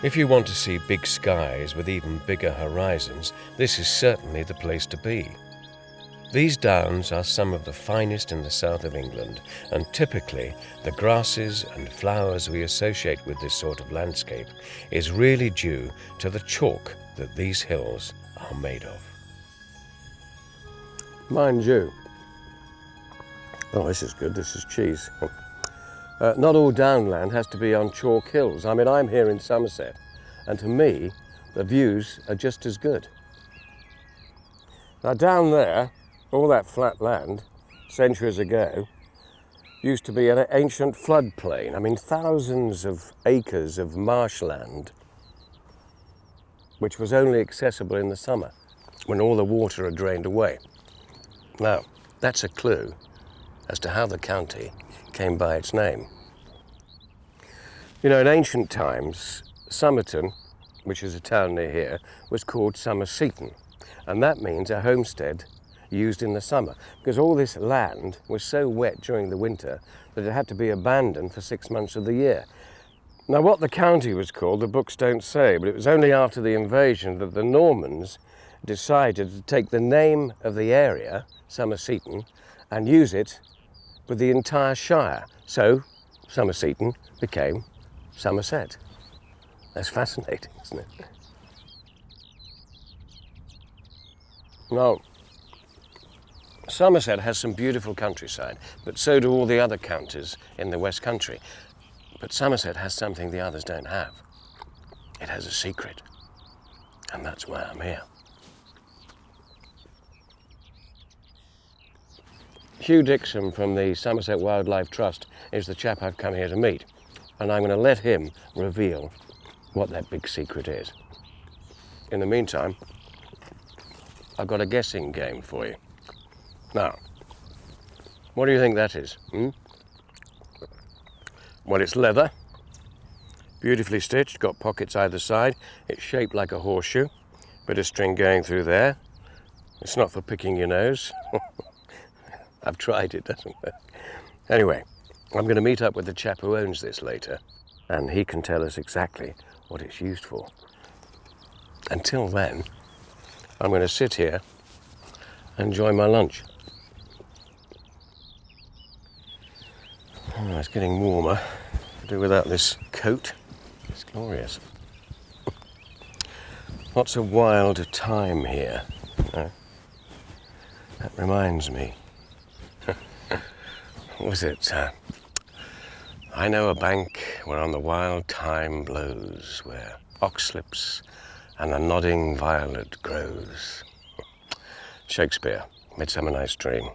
If you want to see big skies with even bigger horizons, this is certainly the place to be. These downs are some of the finest in the south of England, and typically the grasses and flowers we associate with this sort of landscape is really due to the chalk that these hills are made of. Mind you, oh, this is good, this is cheese. Not all downland has to be on chalk hills. I mean, I'm here in Somerset, and to me, the views are just as good. Now down there, all that flat land, centuries ago, used to be an ancient floodplain. I mean, thousands of acres of marshland, which was only accessible in the summer, when all the water had drained away. Now, that's a clue as to how the county came by its name. You know, in ancient times, Somerton, which is a town near here, was called Somerseton, and that means a homestead used in the summer, because all this land was so wet during the winter that it had to be abandoned for 6 months of the year. Now, what the county was called, the books don't say, but it was only after the invasion that the Normans decided to take the name of the area, Somerseton, and use it with the entire shire. So, Somerseton became Somerset. That's fascinating, isn't it? Now, Somerset has some beautiful countryside, but so do all the other counties in the West Country. But Somerset has something the others don't have. It has a secret, and that's why I'm here. Hugh Dixon from the Somerset Wildlife Trust is the chap I've come here to meet, and I'm going to let him reveal what that big secret is. In the meantime, I've got a guessing game for you. Now, what do you think that is? Well, it's leather, beautifully stitched, got pockets either side. It's shaped like a horseshoe, bit of string going through there. It's not for picking your nose. I've tried it, doesn't it? Anyway, I'm going to meet up with the chap who owns this later, and he can tell us exactly what it's used for. Until then, I'm going to sit here and enjoy my lunch. Oh, it's getting warmer. I'll do without this coat. It's glorious. Lots of wild thyme here. That reminds me. What was it? I know a bank whereon the wild thyme blows, where oxlips and the nodding violet grows. Shakespeare, Midsummer Night's Dream.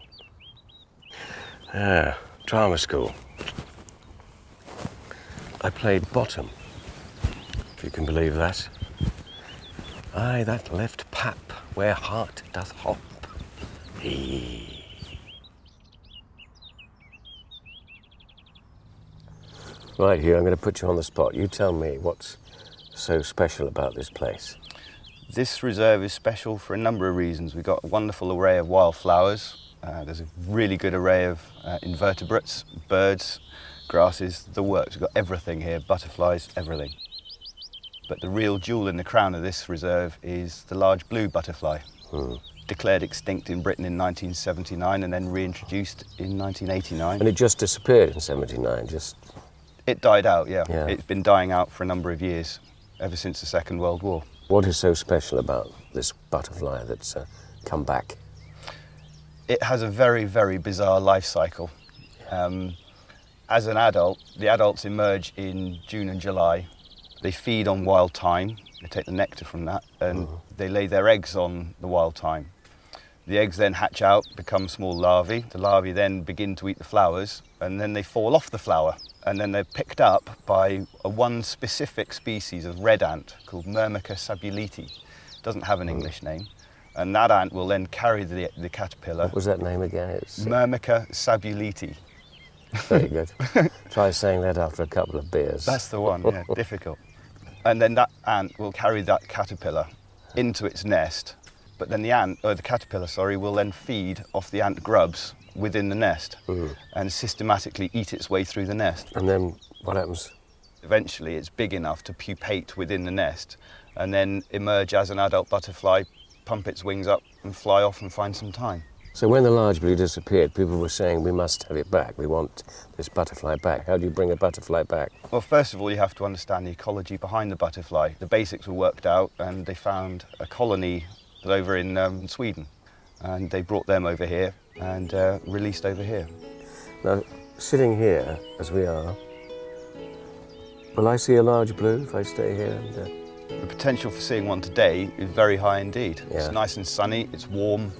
Drama school. I played bottom, if you can believe that. Aye, that left pap, where heart doth hop. Right, Hugh, I'm going to put you on the spot. You tell me what's so special about this place. This reserve is special for a number of reasons. We've got a wonderful array of wildflowers. There's a really good array of invertebrates, birds, grasses, the works. We've got everything here, butterflies, everything. But the real jewel in the crown of this reserve is the large blue butterfly. Declared extinct in Britain in 1979 and then reintroduced in 1989. And it just disappeared in 79, just... It died out, yeah. It's been dying out for a number of years, ever since the Second World War. What is so special about this butterfly that's come back? It has a very, very bizarre life cycle. As an adult, the adults emerge in June and July. They feed on wild thyme, they take the nectar from that, and they lay their eggs on the wild thyme. The eggs then hatch out, become small larvae. The larvae then begin to eat the flowers, and then they fall off the flower. And then they're picked up by one specific species of red ant called Myrmica sabuleti. Doesn't have an English name. And that ant will then carry the caterpillar. What was that name again? It's Myrmica sabuleti. Very good. Try saying that after a couple of beers. That's the one, yeah, difficult. And then that ant will carry that caterpillar into its nest. But then the caterpillar, will then feed off the ant grubs within the nest and systematically eat its way through the nest. And then what happens? Eventually it's big enough to pupate within the nest and then emerge as an adult butterfly, pump its wings up and fly off and find some time. So when the large blue disappeared, people were saying we must have it back. We want this butterfly back. How do you bring a butterfly back? Well, first of all, you have to understand the ecology behind the butterfly. The basics were worked out and they found a colony over in Sweden. And they brought them over here and released over here. Now, sitting here, as we are, will I see a large blue if I stay here? The potential for seeing one today is very high indeed. Yeah. It's nice and sunny, it's warm,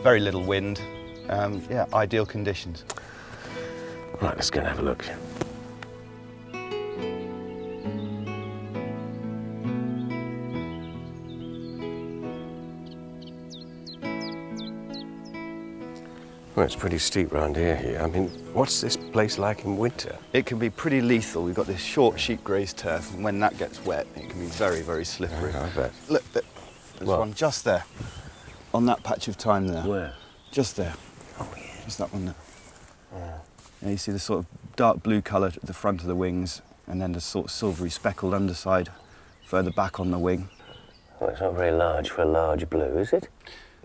very little wind, yeah, ideal conditions. Right, let's go and have a look. Well, it's pretty steep round here. I mean, what's this place like in winter? It can be pretty lethal. We've got this short sheep grazed turf, and when that gets wet, it can be very, very slippery. I bet. Look, there's What? one just there, on that patch of thyme there. Where? Just there. Oh, yeah. Just that one there. Yeah, you see the sort of dark blue colour at the front of the wings, and then the sort of silvery speckled underside further back on the wing. Well, it's not very large for a large blue, is it?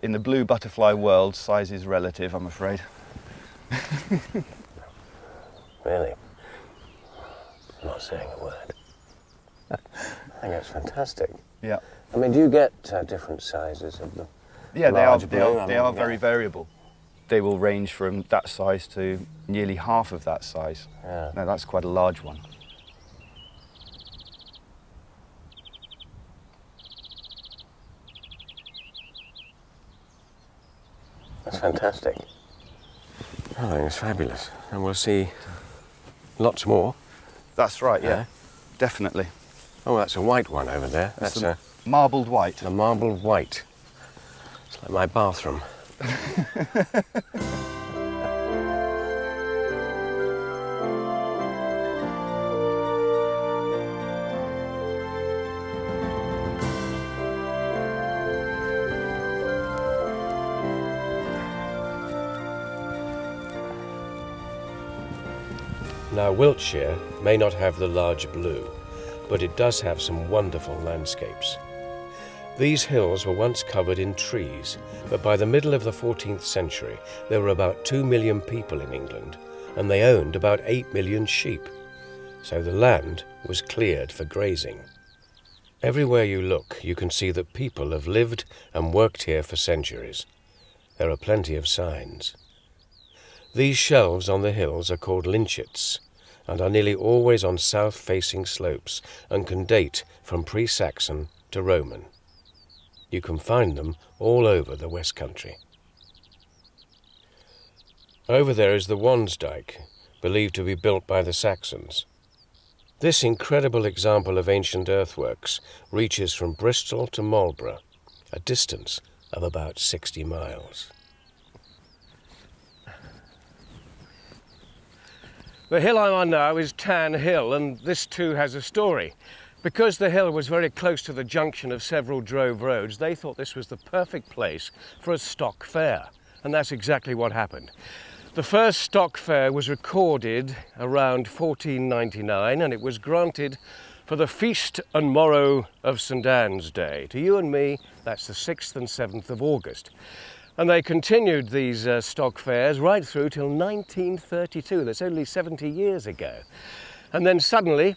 In the blue butterfly world, size is relative, I'm afraid. Really? I'm not saying a word. I think that's fantastic. Yeah. I mean, do you get different sizes of them? Yeah, Large they blue, are, I they mean, are yeah. very variable. They will range from that size to nearly half of that size. Yeah. Now that's quite a large one. That's fantastic. I think it's fabulous. And we'll see lots more. That's right, yeah, Yeah. definitely. Oh, that's a white one over there. That's That's a marbled white. a marbled white. It's like my bathroom. Now, Wiltshire may not have the large blue, but it does have some wonderful landscapes. These hills were once covered in trees, but by the middle of the 14th century, there were about 2 million people in England, and they owned about 8 million sheep. So the land was cleared for grazing. Everywhere you look, you can see that people have lived and worked here for centuries. There are plenty of signs. These shelves on the hills are called lynchets and are nearly always on south-facing slopes and can date from pre-Saxon to Roman. You can find them all over the West Country. Over there is the Wansdyke, believed to be built by the Saxons. This incredible example of ancient earthworks reaches from Bristol to Marlborough, a distance of about 60 miles. The hill I'm on now is Tan Hill, and this too has a story. Because the hill was very close to the junction of several drove roads, they thought this was the perfect place for a stock fair, and that's exactly what happened. The first stock fair was recorded around 1499, and it was granted for the feast and morrow of St Anne's Day. To you and me, that's the 6th and 7th of August. And they continued these stock fairs right through till 1932. That's only 70 years ago. And then suddenly,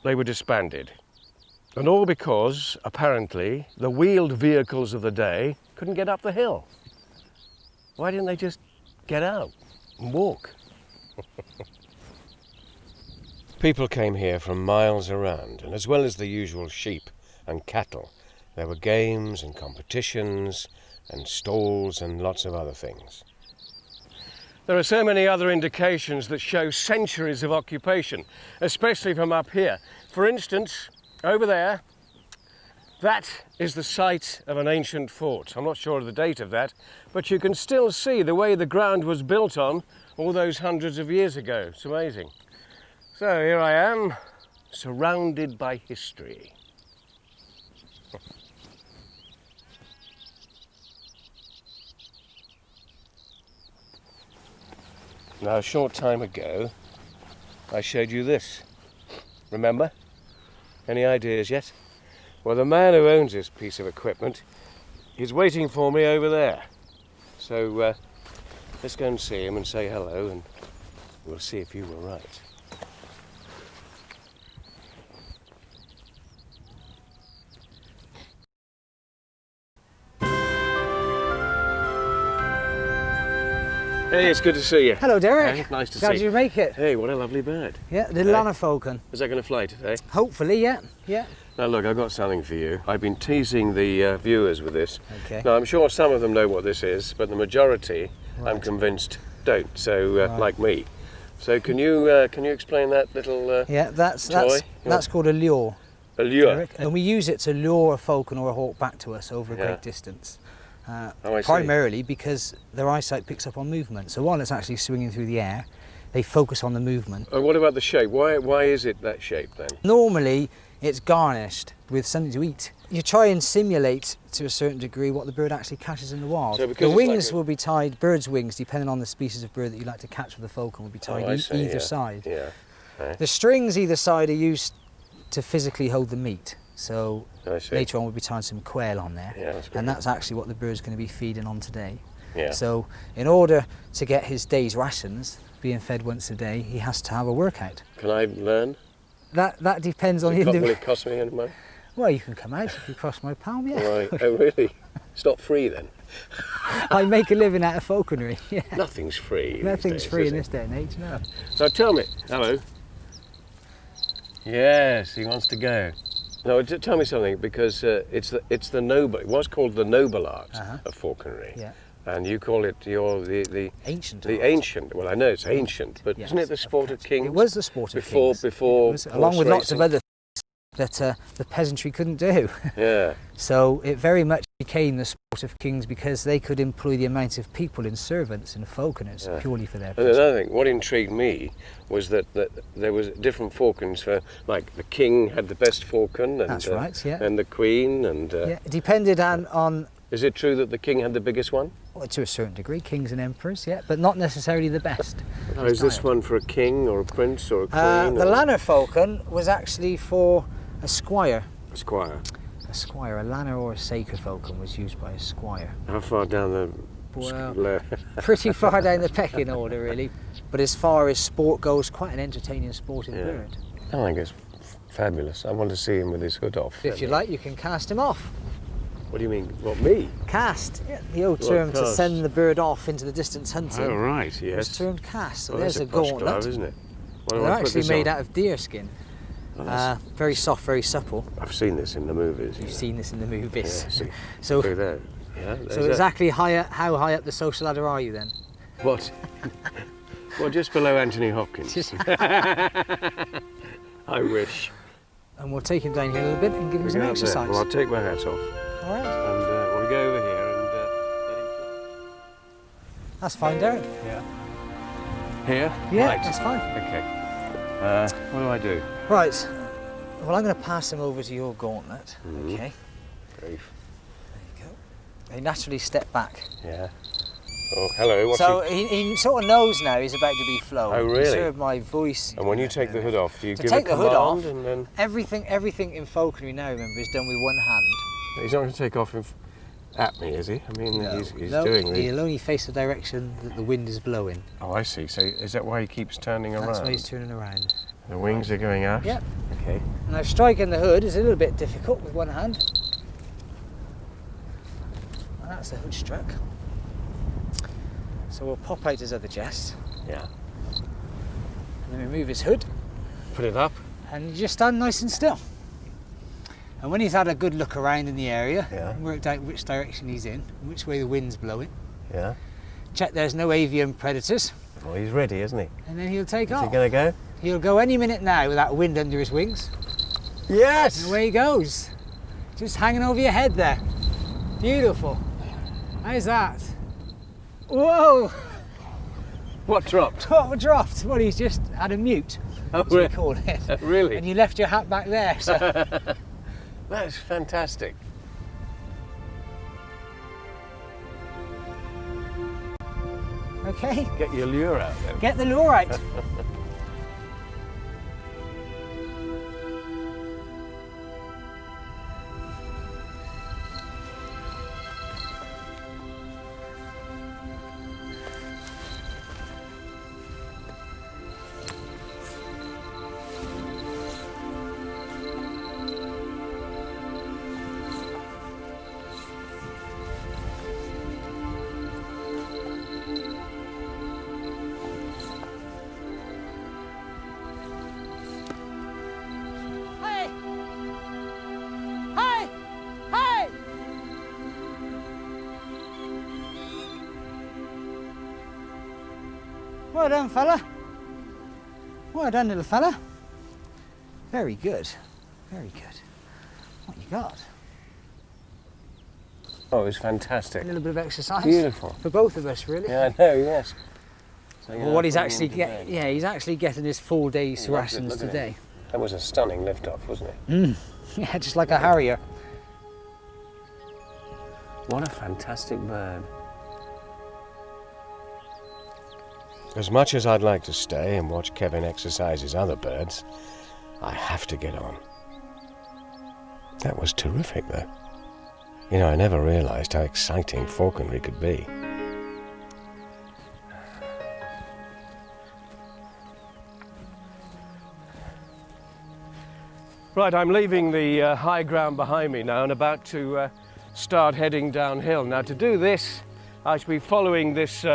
they were disbanded. And all because, apparently, the wheeled vehicles of the day couldn't get up the hill. Why didn't they just get out and walk? People came here from miles around, and as well as the usual sheep and cattle, there were games and competitions and stalls and lots of other things. There are so many other indications that show centuries of occupation, especially from up here. For instance, over there, that is the site of an ancient fort. I'm not sure of the date of that, but you can still see the way the ground was built on all those hundreds of years ago. It's amazing. So here I am, surrounded by history. Now, a short time ago, I showed you this. Remember? Any ideas yet? Well, the man who owns this piece of equipment is waiting for me over there. So let's go and see him and say hello, and we'll see if you were right. Hey, it's good to see you. Hello, Derek. Hey, nice to see How you. did you make it? Hey, what a lovely bird. Yeah, the Lanner Falcon. Is that going to fly today? Hopefully, yeah. Now look, I've got something for you. I've been teasing the viewers with this. Okay. Now I'm sure some of them know what this is, but the majority, Right. I'm convinced, don't. So like me. So can you explain that little Yeah, that's toy? called a lure. A lure. Derek. And we use it to lure a falcon or a hawk back to us over a Yeah. great distance. Oh, I see. Primarily because their eyesight picks up on movement. So while it's actually swinging through the air, they focus on the movement. And what about the shape? Why is it that shape then? Normally, it's garnished with something to eat. You try and simulate to a certain degree what the bird actually catches in the wild. So because The it's wings like a- will be tied, birds' wings, depending on the species of bird that you like to catch with a falcon, will be tied I see, either yeah. side. Yeah. The strings either side are used to physically hold the meat. So I see. later on we'll be tying some quail on there. Yeah, that's great. And that's actually what the bird's going to be feeding on today. Yeah. So in order to get his day's rations, being fed once a day, he has to have a workout. Can I learn? That depends on the Will individual. it cost me any money? Well, you can come out if you cross my palm, yeah. Right. Oh really? It's not free then? I make a living out of falconry, yeah. Nothing's free. these Nothing's days, free is in it? this day and age, no. So tell me, hello. Yes, he wants to go. No, tell me something, because it's the noble. It was called the noble art of falconry, Yeah. and you call it the Ancient the art. ancient. Well, I know it's ancient, but Yes, isn't it the sport of kings? It was the sport of before kings. before It was, along with horse lots of racing? other things that the peasantry couldn't do. Yeah. So it very much became the sport of kings because they could employ the amount of people in servants and falconers Yeah. purely for their And pleasure. another thing, what intrigued me was that there was different falcons for, like the king had the best falcon, and That's right, yeah. and the queen, and Yeah, it depended on is it true that the king had the biggest one? well, to a certain degree, kings and emperors, yeah, but not necessarily the best. Oh, is this one for a king or a prince or a queen? The or Lanner falcon was actually for a squire. a squire? A squire, a Lanner or a Saker falcon was used by a squire. How far down the Well, pretty far down the pecking order, really. But as far as sport goes, quite an entertaining sporting Yeah. bird. I think it's fabulous. I want to see him with his hood off. If you like, you can cast him off. What do you mean? What, me? Cast, yeah, the old Well, term to cast. send the bird off into the distance hunting. Oh, right, It's yes. termed cast. So Well, there's that's a posh gauntlet. glove, isn't it? What do They're I put actually this made on? out of deer skin. Oh, that's- Very soft, very supple. I've seen this in the movies. You've yeah. seen this in the movies. Yeah, see. So, Look at that. Yeah, so there's that. exactly how high up the social ladder are you then? What? Well, just below Anthony Hopkins. Just- I wish. And we'll take him down here a little bit and give him some Go up there. exercise. Well, I'll take my hat off All right, and we'll go over here and let him that's fine, Derek. fly. Yeah. Here? Yeah, Right. that's fine. Okay. What do I do? Right. Well, I'm going to pass him over to your gauntlet. Mhm. Okay. Grief. There you go. They naturally step back. Yeah. Oh, hello. What's So he... he sort of knows now he's about to be flown. Oh, really? He's heard my voice. And when you take the hood off, do you To give take a the hood command off- and then... Everything in falconry now, remember, is done with one hand. He's not going to take off at me, is he? I mean, he's No, doing the... he'll only face the direction that the wind is blowing. Oh, I see. So is that why he keeps turning around? That's why he's turning around. The wings are going aft? Yep. Okay. Now striking the hood is a little bit difficult with one hand. And that's the hood struck. So we'll pop out his other chest Yeah. and then remove his hood Put it up. and you just stand nice and still. And when he's had a good look around in the area, Yeah. and worked out which direction he's in, and which way the wind's blowing, Yeah. check there's no avian predators, Well, he's ready, isn't he? and then he'll take Is off. he going to go? He'll go any minute now with that wind under his wings. Yes! And away he goes. Just hanging over your head there. Beautiful. How's that? Whoa! What dropped? What dropped? Well, he's just had a mute, Oh, as we call it. Really? And you left your hat back there. So. That's fantastic. Okay, Get your lure out then. get the lure out. Well done, fella. Well done, little fella. Very good. Very good. What you got? Oh, it was fantastic. A little bit of exercise. Beautiful. For both of us, really. Yeah, I know, yes. So, Well, what he's actually he's actually getting his full day's rations look at today. it. That was a stunning lift-off, wasn't it? Yeah, just like a harrier. What a fantastic bird. As much as I'd like to stay and watch Kevin exercise his other birds, I have to get on. That was terrific, though. You know, I never realised how exciting falconry could be. Right, I'm leaving the high ground behind me now and about to start heading downhill. Now, to do this, I shall be following this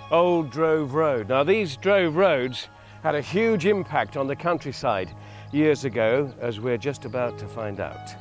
old drove road. Now, these drove roads had a huge impact on the countryside years ago, as we're just about to find out.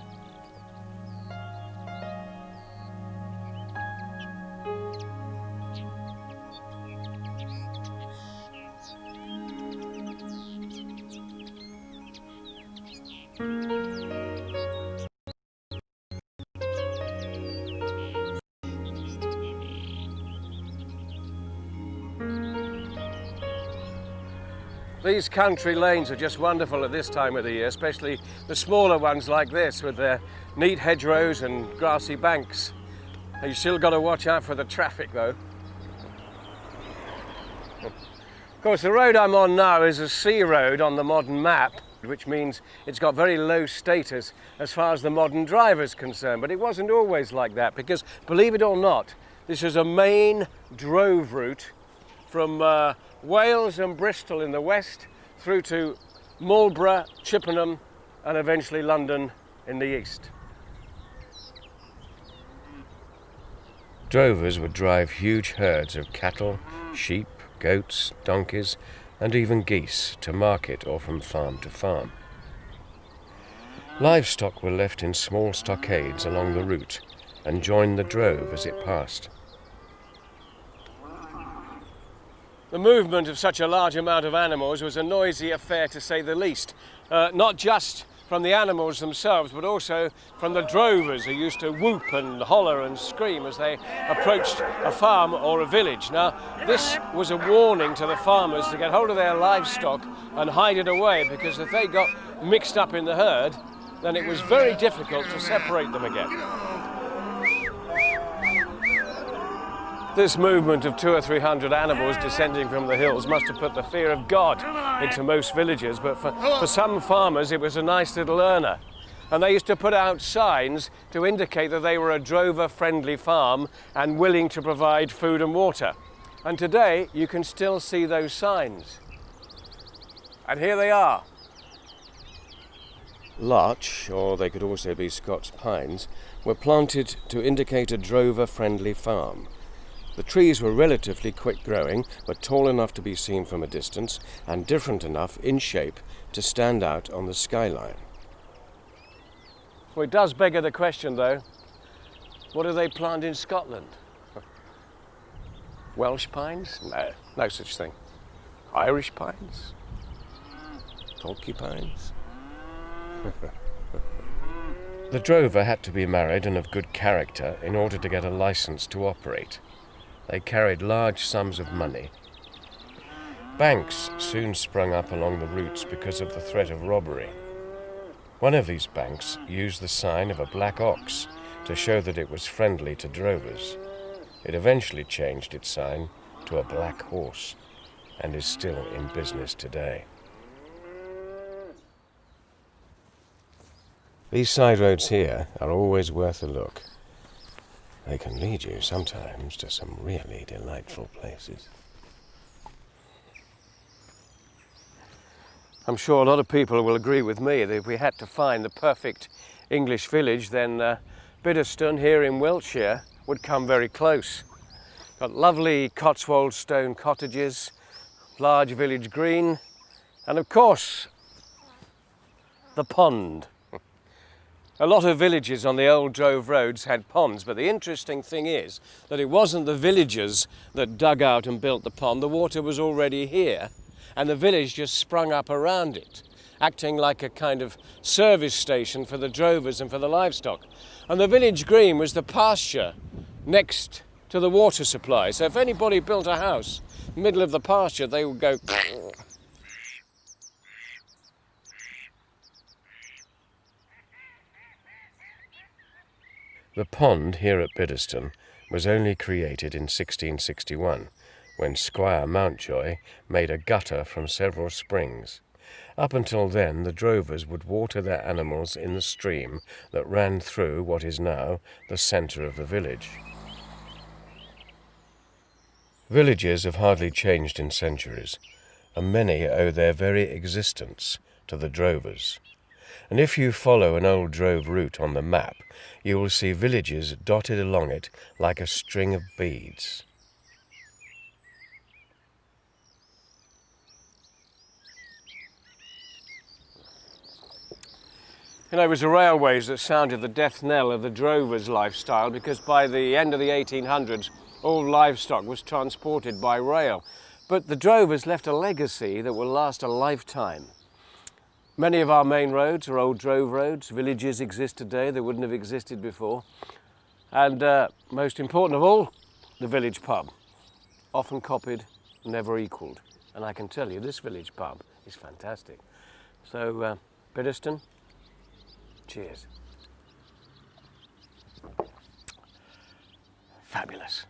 These country lanes are just wonderful at this time of the year, especially the smaller ones like this with their neat hedgerows and grassy banks. And you've still got to watch out for the traffic though. Of course, the road I'm on now is a sea road on the modern map, which means it's got very low status as far as the modern driver is concerned. But it wasn't always like that because, believe it or not, this is a main drove route from Wales and Bristol in the west through to Marlborough, Chippenham and eventually London in the east. Drovers would drive huge herds of cattle, sheep, goats, donkeys and even geese to market or from farm to farm. Livestock were left in small stockades along the route and joined the drove as it passed. The movement of such a large amount of animals was a noisy affair to say the least, not just from the animals themselves but also from the drovers who used to whoop and holler and scream as they approached a farm or a village. Now this was a warning to the farmers to get hold of their livestock and hide it away, because if they got mixed up in the herd then it was very difficult to separate them again. This movement of 200 or 300 animals descending from the hills must have put the fear of God into most villagers, but for some farmers it was a nice little earner. And they used to put out signs to indicate that they were a drover-friendly farm and willing to provide food and water. And today you can still see those signs. And here they are. Larch, or they could also be Scots pines, were planted to indicate a drover-friendly farm. The trees were relatively quick growing, but tall enough to be seen from a distance and different enough in shape to stand out on the skyline. Well, it does beg the question though, what do they plant in Scotland? Welsh pines? No, no such thing. Irish pines? Porcupines? The drover had to be married and of good character in order to get a license to operate. They carried large sums of money. Banks soon sprung up along the routes because of the threat of robbery. One of these banks used the sign of a black ox to show that it was friendly to drovers. It eventually changed its sign to a black horse and is still in business today. These side roads here are always worth a look. They can lead you sometimes to some really delightful places. I'm sure a lot of people will agree with me that if we had to find the perfect English village, then Biddeston here in Wiltshire would come very close. Got lovely Cotswold stone cottages, large village green, and of course, the pond. A lot of villages on the old drove roads had ponds, but the interesting thing is that it wasn't the villagers that dug out and built the pond. The water was already here, and the village just sprung up around it, acting like a kind of service station for the drovers and for the livestock. And the village green was the pasture next to the water supply. So if anybody built a house in the middle of the pasture, they would go... The pond here at Biddeston was only created in 1661, when Squire Mountjoy made a gutter from several springs. Up until then, the drovers would water their animals in the stream that ran through what is now the centre of the village. Villages have hardly changed in centuries, and many owe their very existence to the drovers. And if you follow an old drove route on the map, you will see villages dotted along it like a string of beads. You know, it was the railways that sounded the death knell of the drover's lifestyle, because by the end of the 1800s, all livestock was transported by rail. But the drovers left a legacy that will last a lifetime. Many of our main roads are old drove roads. Villages exist today that wouldn't have existed before. And most important of all, the village pub. Often copied, never equalled. And I can tell you, this village pub is fantastic. So, Biddeston, cheers. Fabulous.